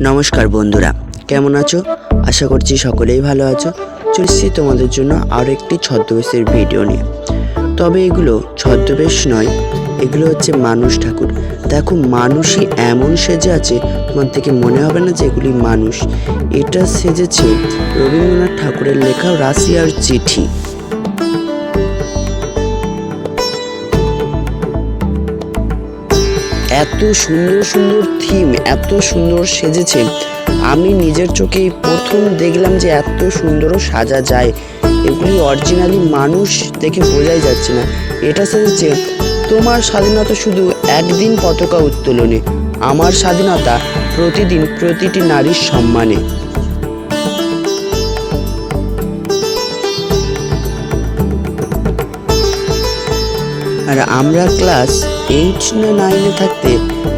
নমস্কার বন্ধুরা, কেমন আছো? আশা করছি সকলেই ভালো আছো। চলেছি তোমাদের জন্য আরও একটি ছদ্মবেশের ভিডিও নিয়ে। তবে এগুলো ছদ্মবেশ নয়, এগুলো হচ্ছে মানুষ ঠাকুর। দেখো, মানুষই এমন সেজে আছে, তোমার থেকে মনে হবে না যে এগুলি মানুষ। এটা সেজেছে রবীন্দ্রনাথ ঠাকুরের লেখা রাশিয়ার চিঠি। এত সুন্দর সুন্দর থিম, এত সুন্দর সেজেছে। আমি নিজের চোখেই প্রথম দেখলাম যে এত সুন্দরও সাজা যায়। এগুলি অরিজিনালি মানুষ দেখে বোঝাই যাচ্ছে না। এটা সেজেছে তোমার স্বাধীনতা শুধু একদিন পতাকা উত্তোলনে, আমার স্বাধীনতা প্রতিদিন প্রতিটি নারীর সম্মানে। আর আমরা ক্লাস 8 না 9-এ থাকতে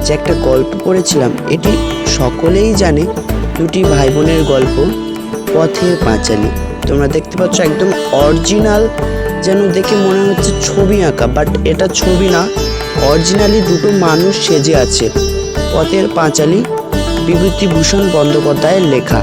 যে একটা গল্প পড়েছিলাম, এটি সকলেই জানে, দুটি ভাই বোনের গল্প, পথের পাঁচালী। তোমরা দেখতে পাচ্ছ একদম অরিজিনাল, যেন দেখে মনে হচ্ছে ছবি আঁকা, বাট এটা ছবি না, অরিজিনালি দুটো মানুষ সেজে আছে। পথের পাঁচালী বিভূতিভূষণ বন্দ্যোপাধ্যায়ের লেখা।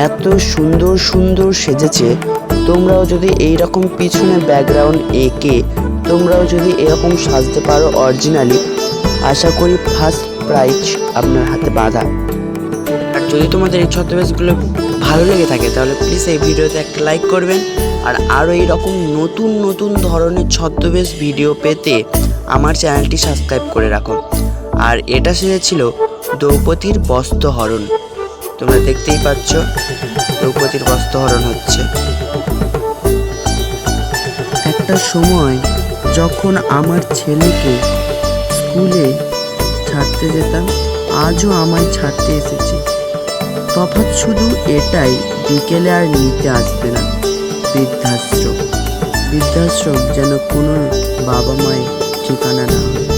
এত সুন্দর সুন্দর সেজেছে। তোমরাও যদি এইরকম পিছনে ব্যাকগ্রাউন্ড এঁকে তোমরাও যদি এরকম সাজতে পারো অরিজিনালি, আশা করি ফার্স্ট প্রাইজ আপনার হাতে বাঁধা। আর যদি তোমাদের এই ছদ্মবেশগুলো ভালো লেগে থাকে তাহলে প্লিজ এই ভিডিওতে একটা লাইক করবেন। আর আরও এইরকম নতুন নতুন ধরনের ছদ্মবেশ ভিডিও পেতে আমার চ্যানেলটি সাবস্ক্রাইব করে রাখুন। আর এটা সেজেছিল দ্রৌপদীর বস্ত্রহরণ। তোমরা দেখতেই পাচ্ছ দ্রৌপদীর বস্ত্রহরণ হচ্ছে। একটা সময় যখন আমার ছেলেকে স্কুলে ছাড়তে যেতাম, আজও আমায় ছাড়তে এসেছে। তফাৎ শুধু এটাই, বিকেলে আর নিতে আসবে না। বৃদ্ধাশ্রম, বৃদ্ধাশ্রম যেন কোনো বাবা মায়ের ঠিকানা না হয়।